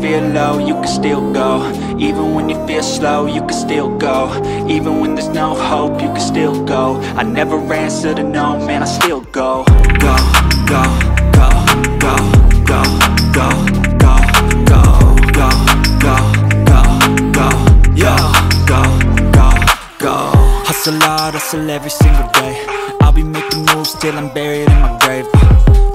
feel low, you can still go. Even when you feel slow, you can still go. Even when there's no hope, you can still go. I never answer to no, man, I still go. Go, go, go, go, go, go, go, go, go, go, go, go, yo, go, go, go. Hustle hard, hustle every single day. I'll be making moves till I'm buried in my grave.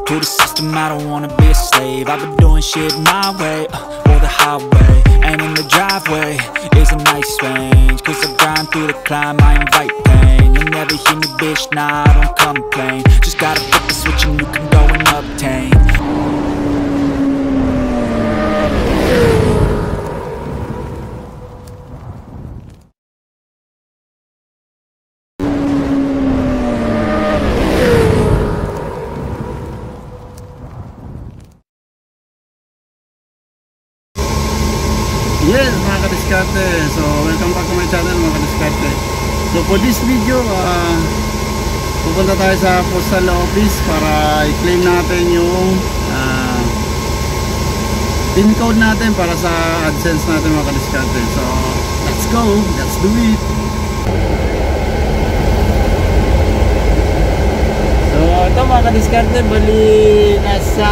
To the system, I don't wanna be a slave. I've been doing shit my way, or the highway. And in the driveway is a nice range. Cause I grind through the climb, I invite pain. You'll never hear me, bitch, nah, I don't complain. Just gotta flip the switch and you can go and obtain. Yes, mga kadiskarte. So, welcome back to my channel, mga kadiskarte. So, for this video, pupunta tayo sa postal office para i-claim natin yung PIN code natin para sa AdSense natin, mga kadiskarte. So, let's go, let's do it. So, ito mga kadiskarte, bali nasa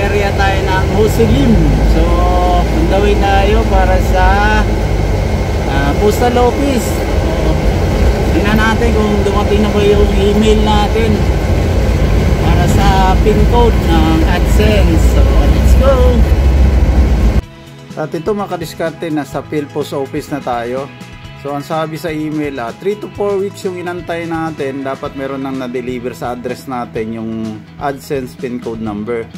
area tayo ng Husilim. So, on the way tayo para sa postal office. So, tingnan natin kung dumating na ba yung email natin para sa PIN code ng AdSense. So, let's go! At ito mga kadiskarte, nasa PhilPost office na tayo. So, ang sabi sa email, 3 to 4 weeks yung inantay natin. Dapat meron nang na-deliver sa address natin yung AdSense PIN code number.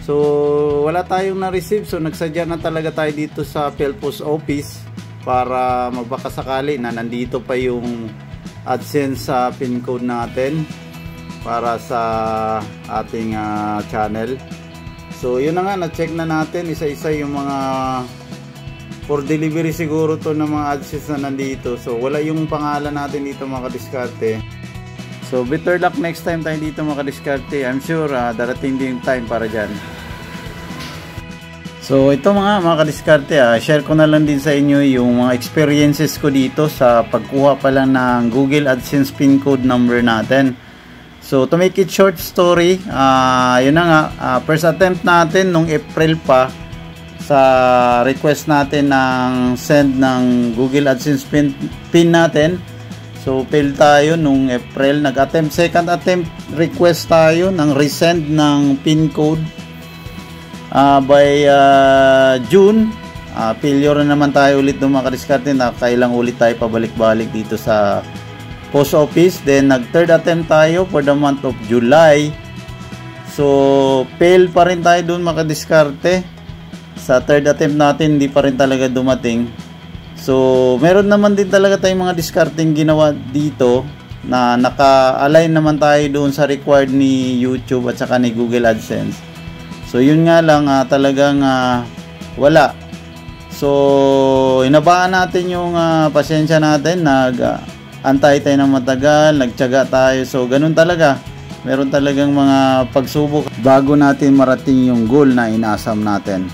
So, wala tayong na-receive. So, nagsadya na talaga tayo dito sa PhilPost office para magbakasakali na nandito pa yung AdSense sa PIN code natin para sa ating channel. So, yun na nga, na-check na natin isa-isa yung mga for delivery siguro to ng mga AdSense na nandito. So, wala yung pangalan natin dito mga kadiskarte. So, better luck next time tayo dito mga kadiskarte. I'm sure darating din yung time para dyan. So, ito mga kadiskarte, share ko na lang din sa inyo yung mga experiences ko dito sa pagkuha pa lang ng Google AdSense PIN code number natin. So, to make it short story, yun na nga, first attempt natin nung April pa sa request natin ng send ng Google AdSense PIN natin. So, fail tayo nung April. Nag-attempt, second attempt request tayo ng resend ng PIN code. By June, failure na naman tayo ulit ng mga kadiskarte na kailang ulit tayo pabalik-balik dito sa post office. Then, nag-third attempt tayo for the month of July. So, fail pa rin tayo doon mga kadiskarte. Sa third attempt natin, hindi pa rin talaga dumating. So, meron naman din talaga tayong mga discarding ginawa dito na naka-align naman tayo doon sa required ni YouTube at saka ni Google AdSense. So, yun nga lang, talagang wala. So, inabaan natin yung pasensya natin. Nag-antay tayo ng matagal, nagtiyaga tayo. So, ganun talaga. Meron talagang mga pagsubok bago natin marating yung goal na inasam natin.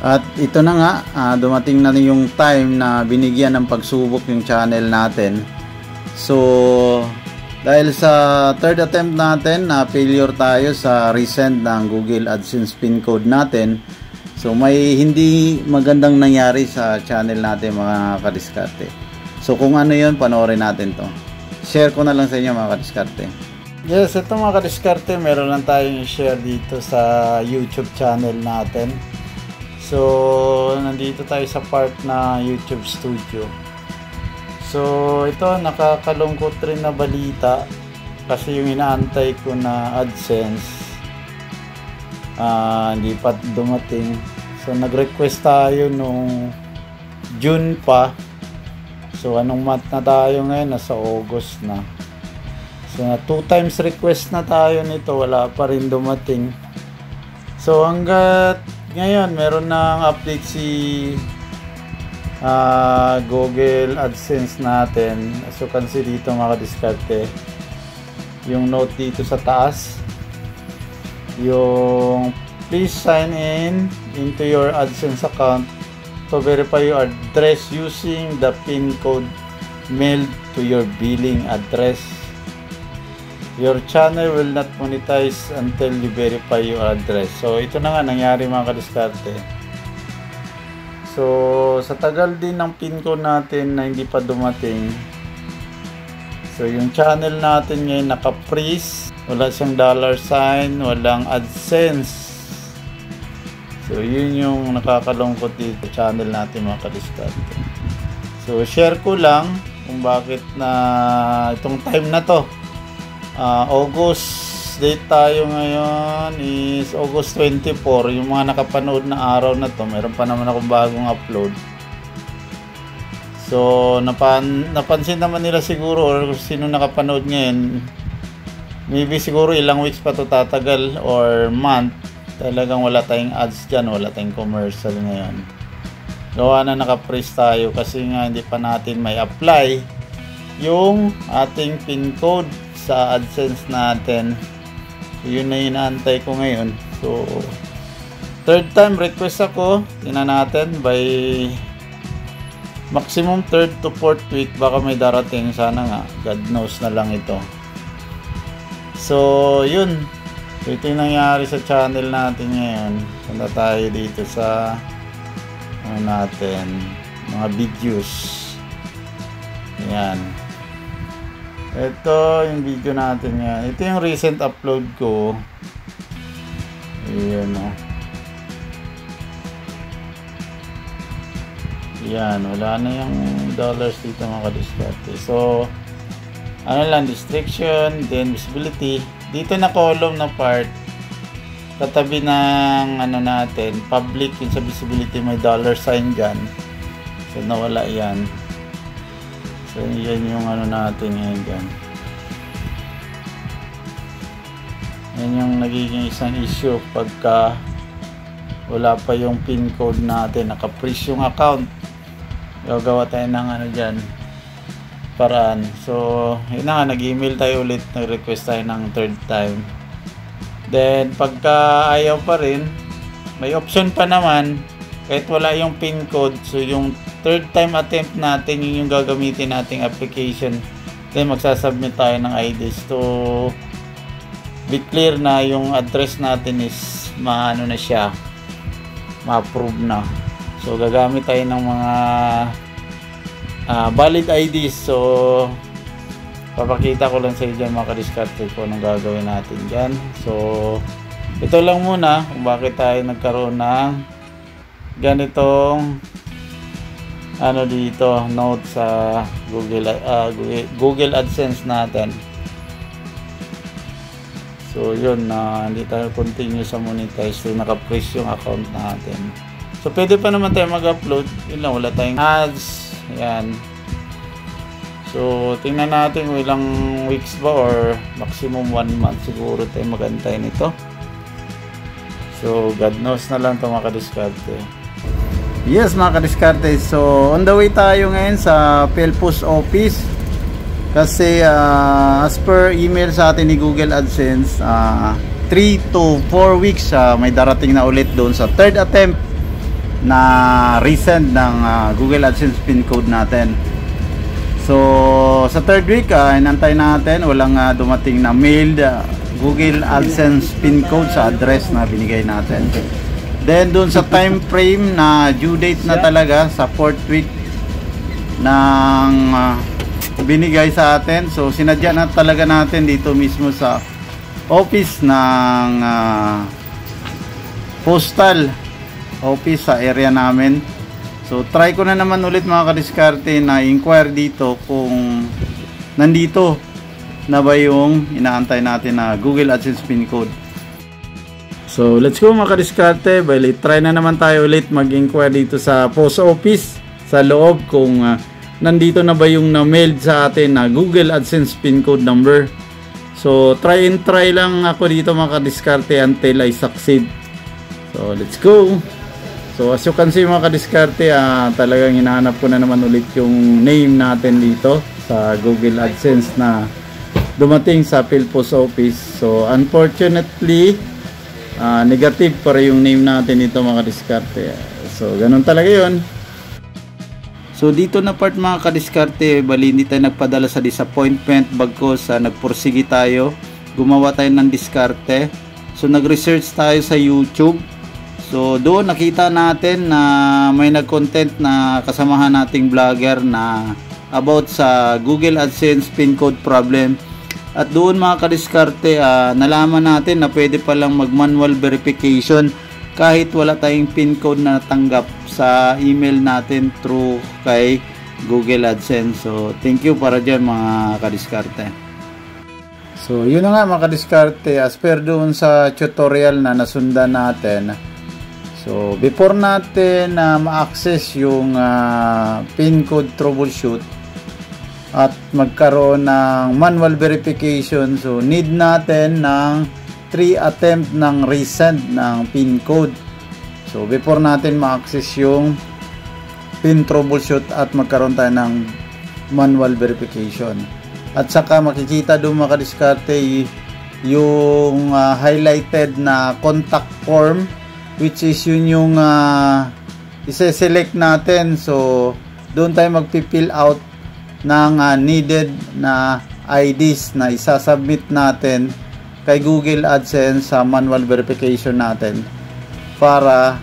At ito na nga, dumating na yung time na binigyan ng pagsubok yung channel natin. So, dahil sa third attempt natin, failure tayo sa resend ng Google AdSense PIN code natin. So, may hindi magandang nangyari sa channel natin mga kadiskarte. So, kung ano yun, panoorin natin to. Share ko na lang sa inyo mga kadiskarte. Yes, ito mga kadiskarte, meron lang tayong share dito sa YouTube channel natin. So, nandito tayo sa part na YouTube Studio. So, ito nakakalungkot rin na balita kasi yung inaantay ko na AdSense hindi pa dumating. So, nag-request tayo nung June pa. So, anong month na tayo ngayon? Nasa August na. So, 2 times request na tayo nito, wala pa rin dumating. So, hanggat ngayon meron ng update si Google AdSense natin. As you can see dito mga kadiskarte, yung note dito sa taas, yung please sign in into your AdSense account to verify your address using the PIN code mailed to your billing address. Your channel will not monetize until you verify your address. So ito na nga nangyari mga kadiskarte. So sa tagal din ng PIN code natin na hindi pa dumating, so yung channel natin ngayon naka-freeze, wala siyang $sign, walang AdSense. So yun yung nakakalungkot dito channel natin mga kadiskarte. So share ko lang kung bakit na itong time na to. August date tayo ngayon is August 24. Yung mga nakapanood na araw na to, meron pa naman akong bagong upload. So napansin naman nila siguro, or sino nakapanood ngayon, maybe siguro ilang weeks pa to tatagal or month. Talagang wala tayong ads dyan, wala tayong commercial ngayon. Gawa na naka-freeze tayo kasi nga hindi pa natin may apply yung ating PIN code sa AdSense natin. So yun na inaantay ko ngayon. So third time request ako, tingnan natin by maximum 3rd to 4th week baka may darating, sana nga, God knows na lang ito. So yun, so ito yung nangyari sa channel natin ngayon. Punta tayo dito sa natin mga videos. Ayan, ito yung video natin yan. Ito yung recent upload ko. Ayan o. Yan, wala na yung dollars dito mga kadiskarte. So ano lang, restriction, then visibility. Dito na column na part, katabi ng ano natin, public, yung sa visibility may $sign dyan. So nawala yan. So yan yung ano natin ngayon dyan. Yan yung nagiging isang issue pagka wala pa yung PIN code natin, naka-freeze yung account. Gagawa tayo ng ano dyan, paraan. So yun na nga, nag-email tayo ulit, nag-request tayo ng third time. Then pagka ayaw pa rin, may option pa naman kahit wala yung PIN code. So yung third time attempt natin, yun yung gagamitin nating application. Then magsasubmit tayo ng IDs to be clear na yung address natin is maano na siya, ma-approve na. So gagamit tayo ng mga valid IDs. So papakita ko lang sa inyo dyan mga kadiskarte kung anong gagawin natin dyan. So ito lang muna kung bakit tayo nagkaroon ng ganitong ano dito, note sa Google AdSense natin. So yun, hindi tayo continue sa monetize, so naka-freeze yung account natin. So pwede pa naman tayo mag-upload, yun lang, wala tayong ads. Yan. So tingnan natin kung ilang weeks ba or maximum 1 month siguro tayo magantay nito. So God knows na lang ito mga kadiskarte. Yes mga kadiskarte, so on the way tayo ngayon sa PhilPost office kasi as per email sa atin ni Google AdSense, 3 to 4 weeks may darating na ulit doon sa third attempt na resend ng Google AdSense PIN code natin. So sa third week, inantay natin, walang dumating na mailed Google AdSense PIN code sa address na binigay natin. Then dun sa time frame na due date na talaga sa 4th week ng binigay sa atin. So sinadya na talaga natin dito mismo sa office ng postal office sa area namin. So try ko na naman ulit mga kadiskarte na inquire dito kung nandito na ba yung inaantay natin na Google AdSense PIN code. So let's go mga kadiskarte, bali try na naman tayo ulit mag-inquire dito sa post office sa loob kung nandito na ba yung na-mailed sa atin na Google AdSense PIN code number. So try and try lang ako dito mga kadiskarte until I succeed. So let's go. So as you can see mga kadiskarte, talagang hinahanap ko na naman ulit yung name natin dito sa Google AdSense na dumating sa PhilPost office. So unfortunately negative para yung name natin ito mga kadiskarte. So ganun talaga yun. So dito na part mga kadiskarte, bali hindi tayo nagpadala sa disappointment, bagkos nagpursige tayo, gumawa tayo ng diskarte. So nag-research tayo sa YouTube. So doon nakita natin na may nag-content na kasamahan nating vlogger na about sa Google AdSense pin code problem. At doon mga kadiskarte, nalaman natin na pwede palang mag-manual verification kahit wala tayong pin code na natanggap sa email natin through kay Google AdSense. So thank you para dyan mga kadiskarte. So yun na nga mga kadiskarte, as per doon sa tutorial na nasundan natin. So before natin ma-access yung pin code troubleshoot at magkaroon ng manual verification, so need natin ng 3 attempt ng resend ng pin code. So before natin ma-access yung pin troubleshoot at magkaroon tayo ng manual verification. At saka makikita doon mga kadiskarte yung highlighted na contact form, which is yun yung isa-select natin. So doon tayo magpi-fill out ng needed na IDs na isasubmit natin kay Google AdSense sa manual verification natin para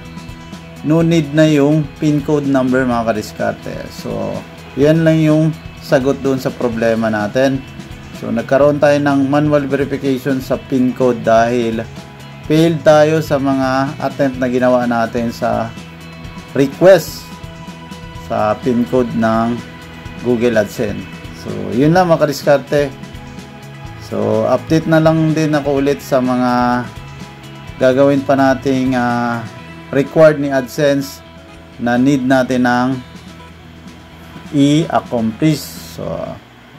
no need na yung pin code number mga kadiskarte. So yan lang yung sagot doon sa problema natin. So nagkaroon tayo ng manual verification sa pin code dahil failed tayo sa mga attempt na ginawa natin sa request sa pin code ng Google AdSense. So yun lang mga kadiskarte. So update na lang din ako ulit sa mga gagawin pa nating required ni AdSense na need natin ng i-accomplish. So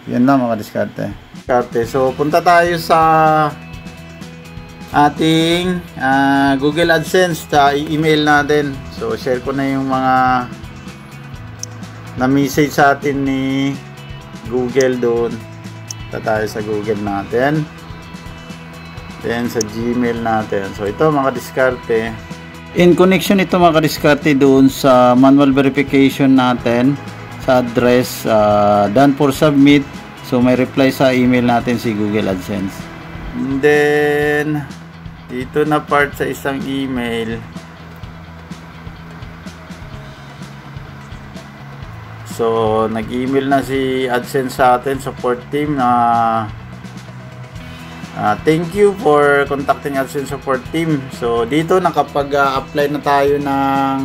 yun lang mga kadiskarte. So punta tayo sa ating Google AdSense, i-email natin. So share ko na yung mga na message sa atin ni Google doon. Punta tayo sa Google natin, then sa Gmail natin. So ito mga diskarte, in connection ito mga diskarte doon sa manual verification natin sa address done for submit. So may reply sa email natin si Google AdSense. And then dito na part sa isang email. So nag-email na si AdSense sa atin, support team, na thank you for contacting AdSense support team. So dito nakapag-apply na tayo ng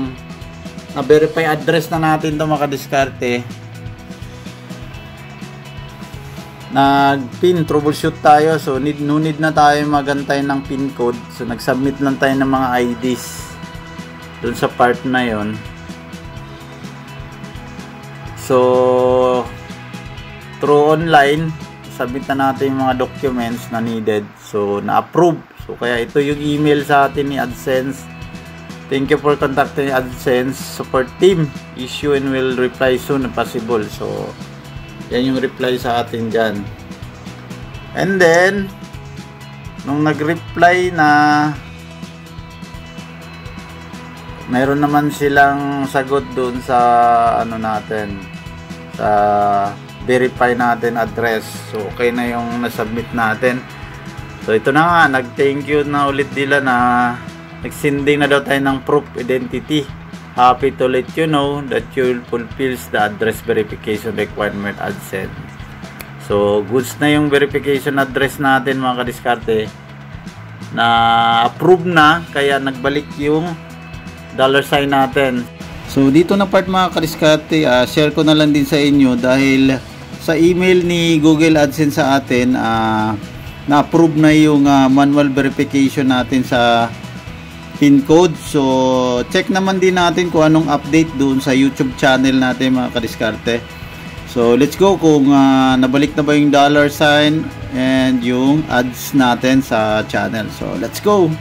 na-verify address na natin ito mga diskarte. Nag-pin troubleshoot tayo, so no need na tayo magantay ng pin code. So nag-submit lang tayo ng mga IDs dun sa part na yon. So through online, submit na natin yung mga documents na needed. So na-approve. So kaya ito yung email sa atin ni AdSense. Thank you for contacting AdSense support team. Issue and will reply soon as possible. So yan yung reply sa atin dyan. And then nung nag-reply na, mayroon naman silang sagot doon sa ano natin, sa verify natin address. So okay na yung nasubmit natin. So ito na nga, nag-thank you na ulit nila na nagsending na daw tayo ng proof identity. Happy to let you know that you fulfills the address verification requirement AdSense. So goods na yung verification address natin mga kadiskarte, na approve na, kaya nagbalik yung $sign natin. So dito na part mga kadiskarte, share ko na lang din sa inyo dahil sa email ni Google AdSense sa atin, na-approve na yung manual verification natin sa pin code. So check naman din natin kung anong update doon sa YouTube channel natin mga kadiskarte. So let's go kung nabalik na ba yung $sign and yung ads natin sa channel. So let's go.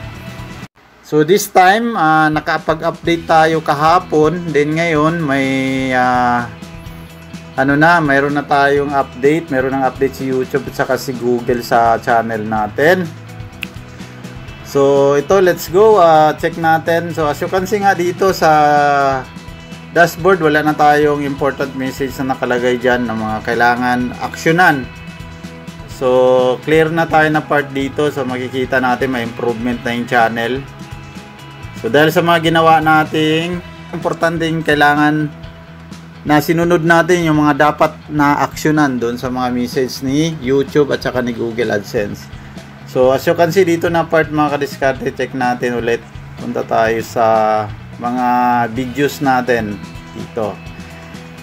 So this time nakapag-update tayo kahapon, then ngayon may mayroon na tayong update, mayroon ng update si YouTube at saka si Google sa channel natin. So ito, let's go. Check natin. So as you can see nga dito sa dashboard, wala na tayong important message na nakalagay dyan na mga kailangan aksyonan. So clear na tayo na part dito. So makikita natin may improvement na yung channel. So dahil sa mga ginawa nating importanteng kailangan na sinunod natin yung mga dapat na aksyonan doon sa mga message ni YouTube at saka ni Google AdSense. So as you can see dito na part mga kadiskarte, check natin ulit. Punta tayo sa mga videos natin dito.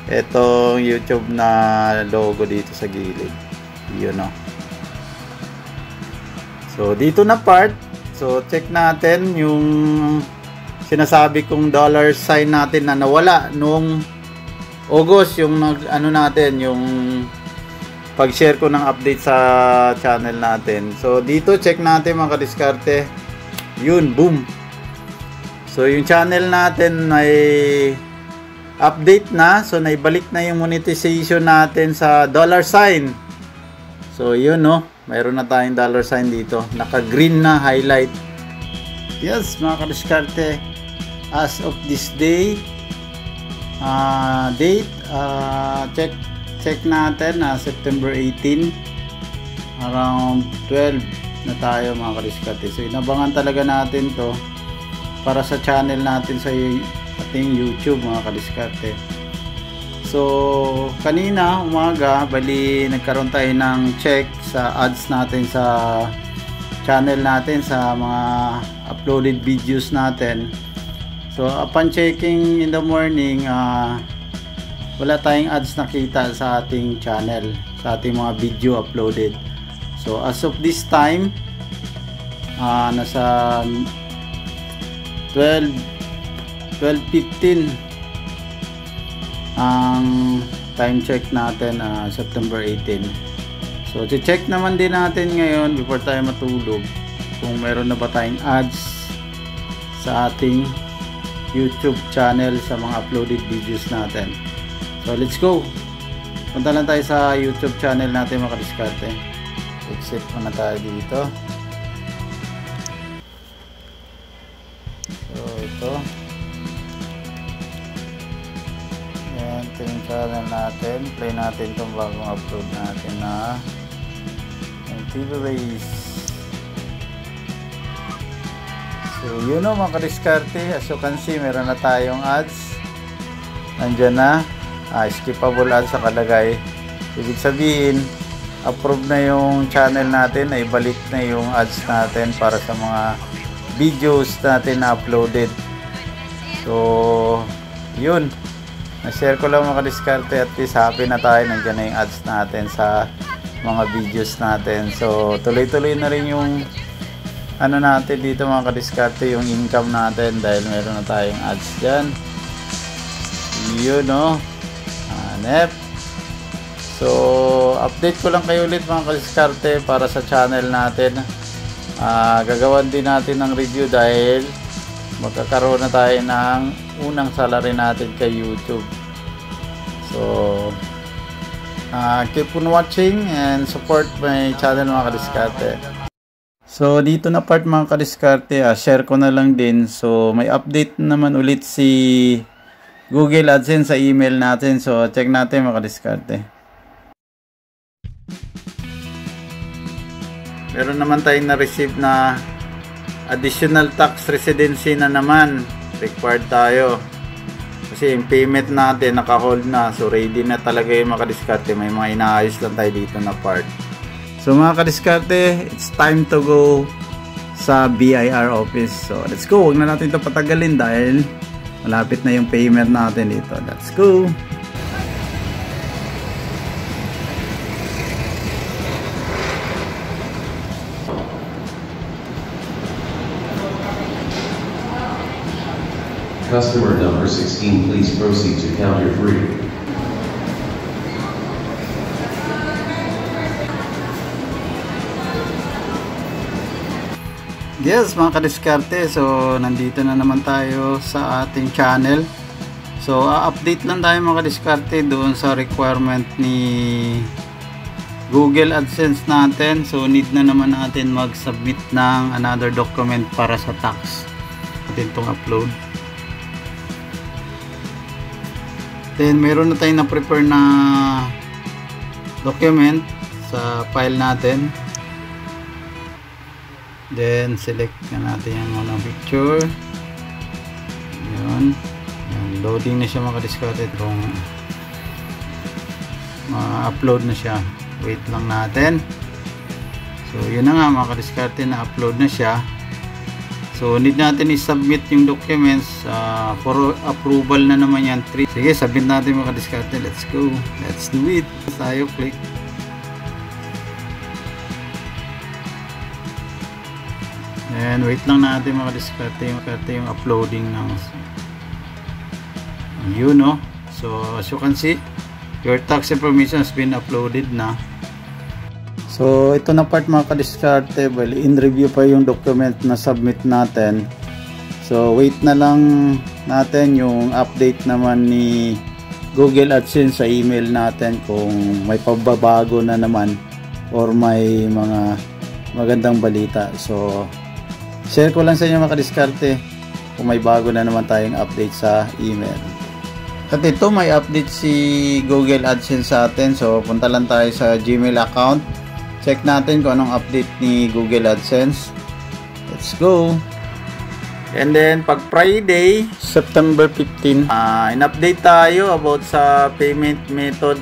Ito YouTube na logo dito sa gilid. Yun o. So dito na part. So check natin yung sinasabi kong dollar sign natin na nawala nung August, yung ano natin, yung pag-share ko ng update sa channel natin. So dito check natin mga kadiskarte. Yun, boom. So yung channel natin ay update na. So naibalik na yung monetization natin sa dollar sign. So yun, no. Mayroon na tayong dollar sign dito. Naka-green na highlight. Yes mga kadiskarte. As of this day, date, check natin na September 18, around 12 na tayo mga kadiskarte. So inabangan talaga natin to para sa channel natin sa ating YouTube mga kadiskarte. So kanina umaga, bali nagkaroon tayo ng check sa ads natin sa channel natin, sa mga uploaded videos natin. So upon checking in the morning, wala tayong ads nakita sa ating channel, sa ating mga video uploaded. So as of this time, nasa 12:15 ang time check natin, September 18. So check naman din natin ngayon before tayo matulog kung meron na ba tayong ads sa ating YouTube channel sa mga uploaded videos natin. So let's go. Punta lang tayo sa YouTube channel natin mga kadiskarte. Exit muna tayo dito. So ito. Yan, ito yung channel natin. Play natin itong bagong upload natin na TV Race. So yun o mga kadiskarte. As you can see, meron na tayong ads. Nandyan na. Skippable ads sa kalagay. Ibig sabihin, approve na yung channel natin, ay balik na yung ads natin para sa mga videos natin na uploaded. So yun, na-share ko lang mga kadiskarte, at least happy na tayo, nandiyan na yung ads natin sa mga videos natin. So tuloy-tuloy na rin yung ano natin dito mga kadiskarte, yung income natin, dahil meron na tayong ads dyan. Yun no. So update ko lang kayo ulit mga kadiskarte para sa channel natin. Gagawan din natin ng review dahil magkakaroon na tayo ng unang salary natin kay YouTube. So keep on watching and support my channel mga kadiskarte. So dito na part mga kadiskarte, share ko na lang din. So may update naman ulit si Google AdSense sa email natin. So check natin mga kadiskarte. Meron naman tayong na-receive na additional tax residency na naman. Required tayo. Kasi yung payment natin naka-hold na. So ready na talaga yung mga kadiskarte. May mga inaayos lang tayo dito na part. So mga kadiskarte, it's time to go sa BIR office. So let's go. Huwag na natin ito patagalin dahil malapit na yung payment natin dito. Let's go! Customer number 16, please proceed to counter 3. Yes mga kadiskarte, so nandito na naman tayo sa ating channel. So update lang tayo mga kadiskarte doon sa requirement ni Google AdSense natin. So need na naman natin mag-submit ng another document para sa tax. Natin itong upload. Then meron na tayong na-prepare na document sa file natin. Then select na natin yung mga picture. Yun. Loading na siya mga ka-discarded kung ma-upload na siya. Wait lang natin. So yun na nga mga ka-discarded, na upload na siya. So need natin i-submit yung documents for approval na naman yan. Sige, submit natin mga ka-discarded. Let's go. Let's do it. Tayo click. And wait lang natin mga ka-discarded yung uploading ng yun, no? So as you can see, your tax information has been uploaded na. So ito na part mga ka-discarded, in review pa yung document na submit natin. So wait na lang natin yung update naman ni Google AdSense sa email natin kung may pagbabago na naman or may mga magandang balita. So share ko lang sa inyo mga ka-discarded kung may bago na naman tayong update sa email. At ito, may update si Google AdSense sa atin. So punta lang tayo sa Gmail account. Check natin kung anong update ni Google AdSense. Let's go. And then pag Friday, September 15, in-update tayo about sa payment method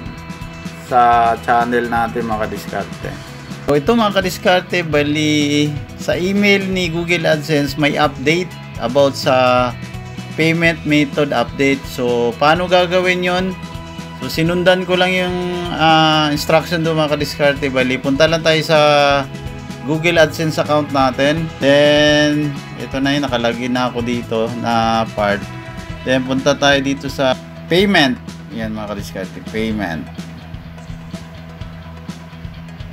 sa channel natin mga ka-discarded. So ito mga ka-discarded, bali sa email ni Google AdSense may update about sa payment method update. So paano gagawin yon? So sinundan ko lang yung instruction doon mga ka-discarded. Bali punta lang tayo sa Google AdSense account natin. Then ito na yun, nakalagin na ako dito na part. Then punta tayo dito sa payment. Yan mga ka-discarded, payment.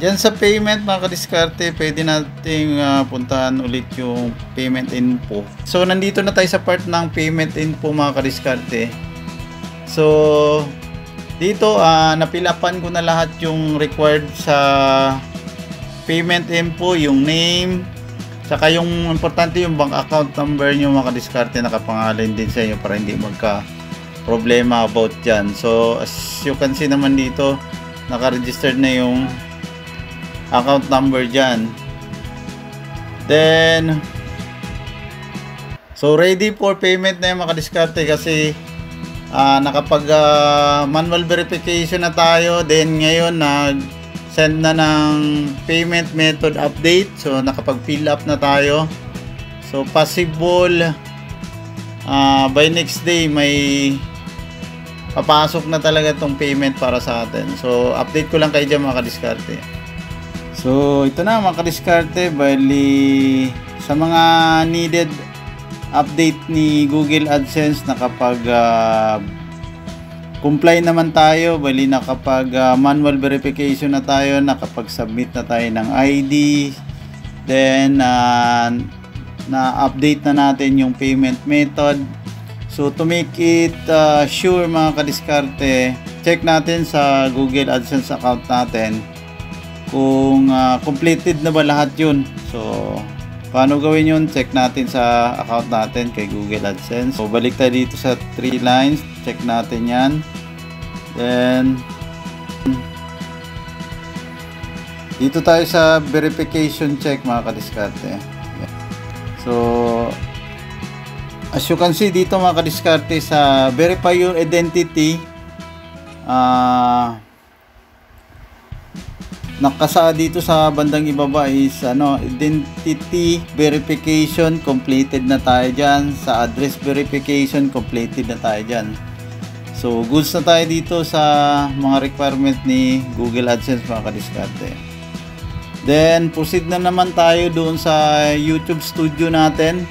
Diyan sa payment mga ka-discarded, pwede nating puntahan ulit yung payment info. So nandito na tayo sa part ng payment info mga ka-discarded. So dito napilapan ko na lahat yung required sa payment info, yung name, saka yung importante yung bank account number nyo mga ka-discarded, nakapangalan din sa inyo para hindi magka problema about dyan. So as you can see naman dito, naka-registered na yung account number dyan. Then so ready for payment na yung mga ka-discarded kasi nakapag manual verification na tayo. Then ngayon send na ng payment method update. So nakapag fill up na tayo. So possible by next day may papasok na talaga tong payment para sa atin. So update ko lang kayo dyan mga ka-discarded. So ito na mga ka-discarded, bali sa mga needed update ni Google AdSense, nakapag comply naman tayo, bali nakapag manual verification na tayo, nakapag submit na tayo ng ID, then na-update na natin yung payment method. So to make it sure mga ka-discarded, check natin sa Google AdSense account natin kung completed na ba lahat yun. So paano gawin yun? Check natin sa account natin kay Google AdSense. So balik tayo dito sa 3 lines, check natin yan. Then dito tayo sa verification check mga ka-discarded. So as you can see dito mga ka-discarded, sa verify your identity, nakasa dito sa bandang ibaba is identity verification completed na tayo dyan. Sa address verification completed na tayo dyan. So goods na tayo dito sa mga requirement ni Google AdSense mga ka-discarded. Then proceed na naman tayo doon sa YouTube studio natin.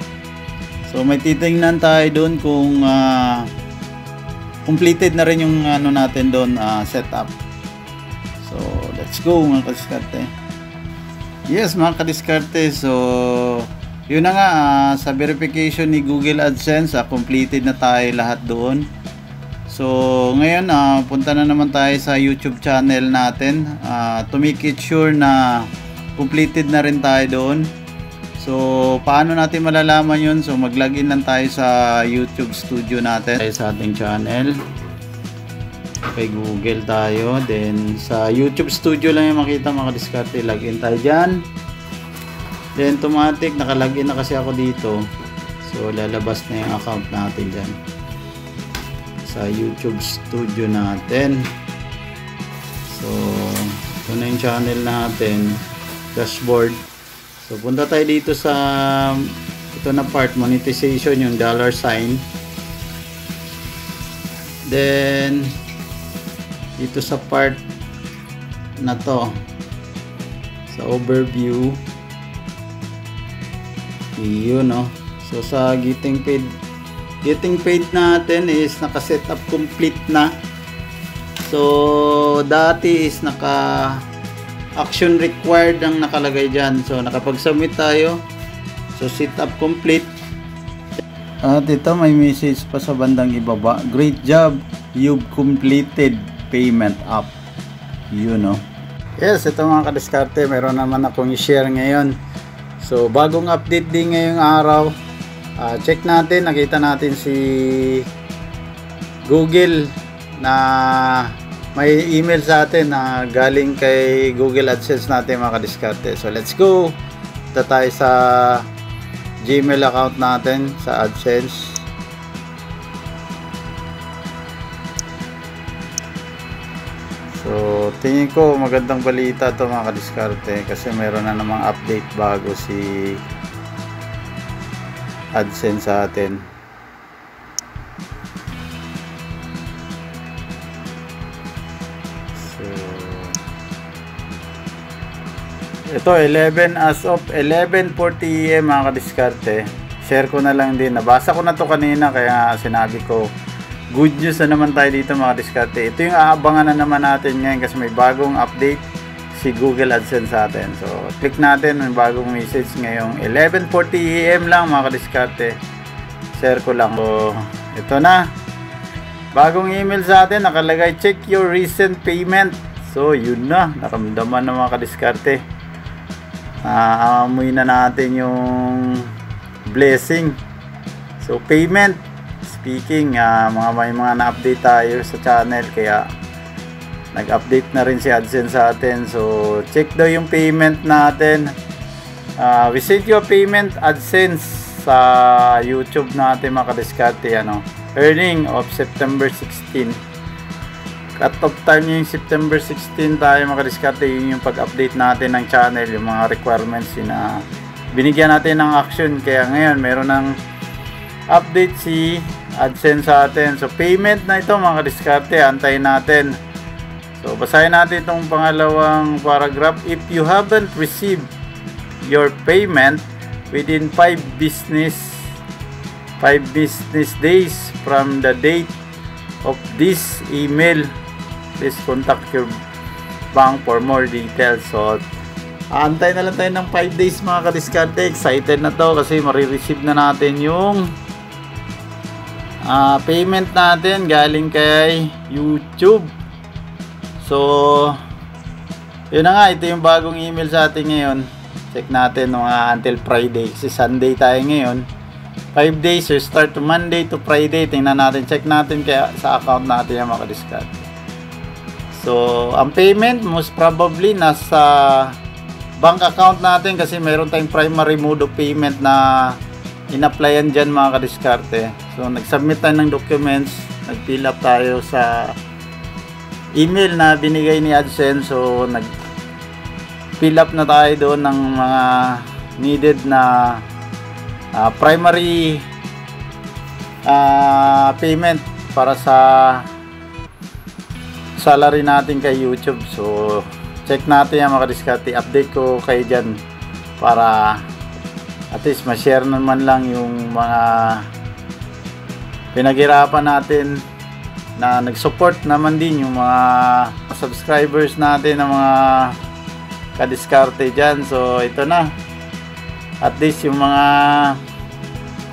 So may titingnan tayo doon kung completed na rin yung natin doon setup. So let's go mga ka-discarded. Yes mga ka-discarded, so yun na nga, sa verification ni Google AdSense completed na tayo lahat doon. So ngayon punta na naman tayo sa YouTube channel natin to make it sure na completed na rin tayo doon. So paano natin malalaman yun? So mag-login lang tayo sa YouTube studio natin, tayo sa ating channel. Kay Google tayo, then sa YouTube studio lang yung makita mga diskarte. Login tayo dyan, then automatic nakalagin na kasi ako dito. So lalabas na yung account natin dyan sa YouTube studio natin. So ito na yung channel natin, dashboard. So punta tayo dito sa ito na part, monetization, yung $sign. Then dito sa part na to, sa overview, yun no. So sa getting paid natin is naka-set up complete na. So dati is naka action required ang nakalagay dyan. So nakapag-submit tayo. So set up complete. At ito may message pa sa bandang ibaba. Great job, you've completed payment up. Yun no. Yes, ito mga kadiskarte, meron naman akong i-share ngayon. So bagong update din ngayong araw. Check natin, nakita natin si Google na may email sa atin na galing kay Google AdSense natin mga kadiskarte. So let's go. Punta tayo sa Gmail account natin sa AdSense. So tingin ko magandang balita to mga kadiskarte, kasi meron na namang update bago si AdSense sa atin. So ito 11 as of 11:40 AM mga kadiskarte. Share ko na lang din, nabasa ko na to kanina kaya sinabi ko good news na naman tayo dito mga kadiskarte. Ito yung aabangan na naman natin ngayon kasi may bagong update si Google AdSense sa atin. So click natin yung bagong message ngayong 11:40 AM lang mga kadiskarte. Share ko lang. So ito na, bagong email sa atin, nakalagay check your recent payment. So yun na, naramdaman na mga kadiskarte. Aamoy na natin yung blessing. So payment, speaking may mga na-update tayo sa channel kaya nag-update na rin si AdSense sa atin. So check daw yung payment natin. We sent you a payment AdSense sa YouTube natin mga kadiskarte. Earning of September 16. Cut off time yung September 16 tayo mga kadiskarte. Yun yung pag-update natin ng channel, yung mga requirements na binigyan natin ng action. Kaya ngayon meron ng update si AdSense sa atin. So payment na ito mga kadiskarte, antayin natin. So basahin natin itong pangalawang paragraph. If you haven't received your payment within 5 business days from the date of this email, please contact your bank for more details. So aantay na lang tayo ng 5 days mga kadiskarte. Excited na to kasi marireceive na natin yung payment natin galing kay YouTube. So yun na nga, ito yung bagong email sa atin ngayon. Check natin until Friday kasi Sunday tayo ngayon. 5 days, so start to Monday to Friday. Tingnan natin, check natin kaya sa account natin yung mga kadiskarte. So ang payment most probably nasa bank account natin kasi meron tayong primary mode of payment na in-applyan dyan mga kadiskarte. So nag-submit tayo ng documents, nag-fill up tayo sa email na binigay ni AdSense. So nag-fill up na tayo doon ng mga needed na primary payment para sa salary natin kay YouTube. So check natin yan mga kadiskarte. Update ko kayo dyan para at least ma-share naman lang yung mga pinaghirapan natin na nag-support naman din yung mga subscribers natin ng mga kadiskarte dyan. So ito na, at least yung mga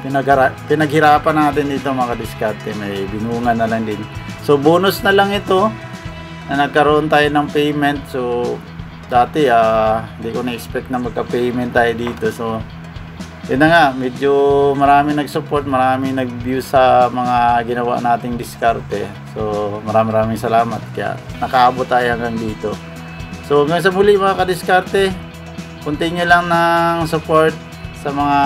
pinaghirapan natin dito mga kadiskarte, may binunga na lang din. So bonus na lang ito na nagkaroon tayo ng payment. So dati hindi ko na-expect na magka-payment tayo dito. So yun na nga, medyo marami nag-support, marami nag-view sa mga ginawa nating diskarte. So maraming salamat, kaya nakaabot tayo hanggang dito. So hanggang sa muli mga kadiskarte, continue lang ng support sa mga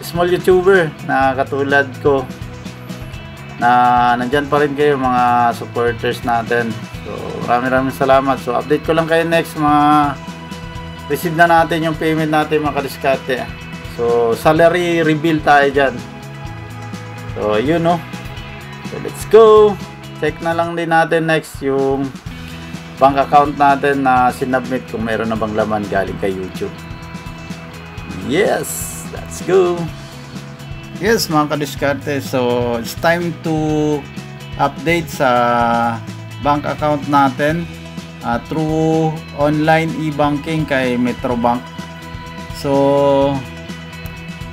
small YouTuber na katulad ko, na nandyan pa rin kayo mga supporters natin. So maraming salamat. So update ko lang kayo next, mga receive na natin yung payment natin mga kadiskarte. So salary reveal tayo dyan. So yun no. So let's go. Check na lang din natin next yung bank account natin na sinubmit, kung meron na bang laman galing kay YouTube. Yes, let's go. Yes mga kadiskarte, so it's time to update sa bank account natin through online e-banking kay Metrobank. So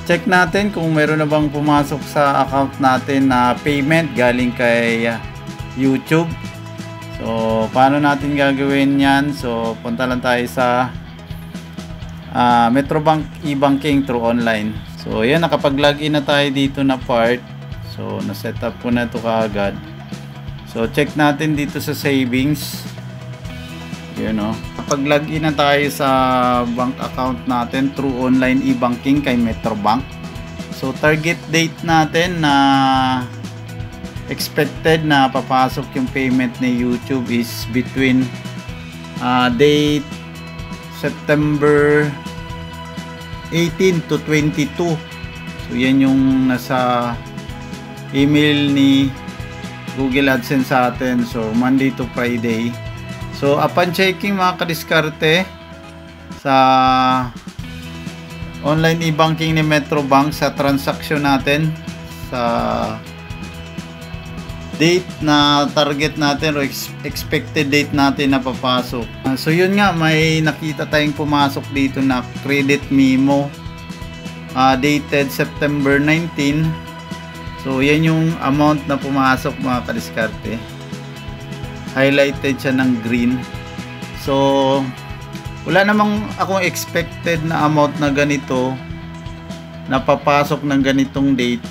check natin kung meron na bang pumasok sa account natin na payment galing kay YouTube. So paano natin gagawin yan? So punta lang tayo sa Metrobank e-banking through online. So yan, nakapag-login na tayo dito na part. So na-set up ko na ito kaagad. So check natin dito sa savings. Yun o. Kapag-login na tayo sa bank account natin through online e-banking kay Metrobank. So target date natin na expected na papasok yung payment ni YouTube is between date September 18 to 22. So yan yung nasa email ni Google AdSense sa atin. So Monday to Friday. So upon checking mga kadiskarte sa online e-banking ni Metrobank, sa transaction natin sa date na target natin o expected date natin na papasok. So yun nga, may nakita tayong pumasok dito na credit memo dated September 19. So yan yung amount na pumasok mga kadiskarte. Highlighted siya ng green. So wala namang akong expected na amount na ganito na papasok ng ganitong date,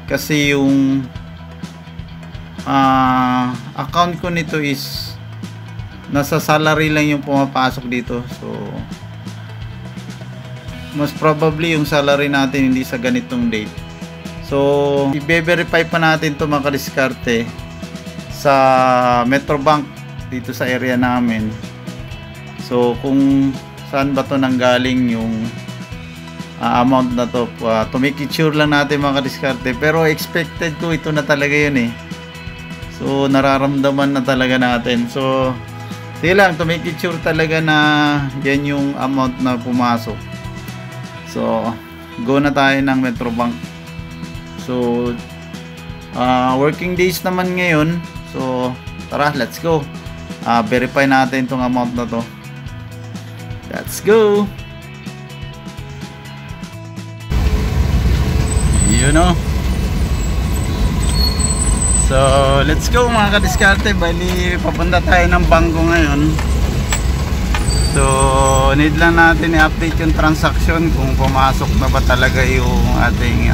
kasi yung account ko nito is nasa salary lang yung pumapasok dito. So most probably yung salary natin hindi sa ganitong date. So i-verify pa natin to mga kadiskarte sa Metrobank dito sa area namin. So kung saan ba to nanggaling yung amount na to, to make it sure lang natin mga kadiskarte. Pero expected ko ito na talaga yun eh. So nararamdaman na talaga natin. So sige lang, to make it sure talaga na yan yung amount na pumasok. So go na tayo ng Metrobank. So working days naman ngayon. So tara, let's go. Verify natin tong amount na to. Let's go. You know. So, let's go mga kadiskarte. Bali, papunta tayo ng bangko ngayon. So, need lang natin i-update yung transaction kung pumasok na ba talaga yung ating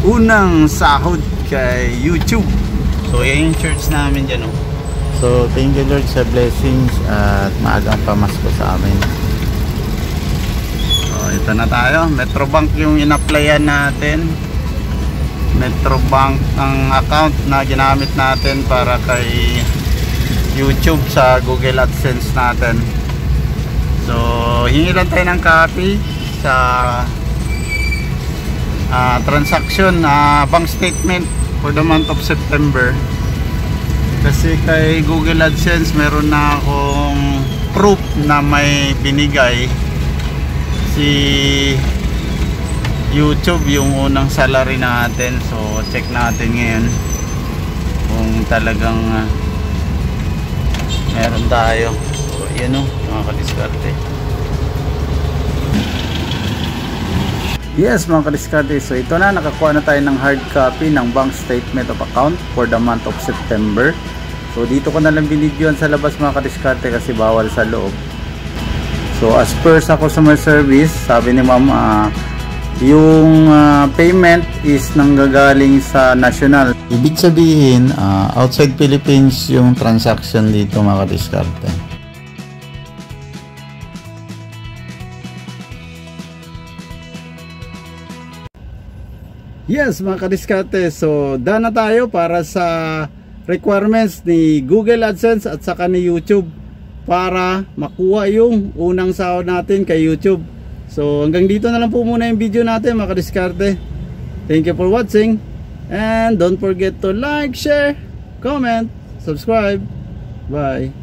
unang sahod kay YouTube. So, yan yung church namin dyan. Oh. So, thank you Lord sa blessings at maagang pamasko sa amin. So, ito na tayo. Metrobank yung in-applyan natin. Metrobank ang account na ginamit natin para kay YouTube sa Google AdSense natin. So hingi lang tayo ng copy sa transaction bank statement for the month of September, kasi kay Google AdSense meron na akong proof na may binigay si YouTube yung unang salary natin. So check natin ngayon kung talagang meron tayo. So yan o mga kadiskarte. Yes mga kadiskarte, so ito na, nakakuha na tayo ng hard copy ng bank statement of account for the month of September. So dito ko na lang binidyoan sa labas mga kadiskarte kasi bawal sa loob. So as per sa customer service, sabi ni ma'am, yung payment is nanggagaling sa national. Ibig sabihin, outside Philippines yung transaction dito mga kadiskarte. Yes mga kadiskarte, so done na tayo para sa requirements ni Google AdSense at saka ni YouTube para makuha yung unang sahod natin kay YouTube. So hanggang dito na lang po muna yung video natin mga kadiskarte. Thank you for watching and don't forget to like, share, comment, subscribe. Bye.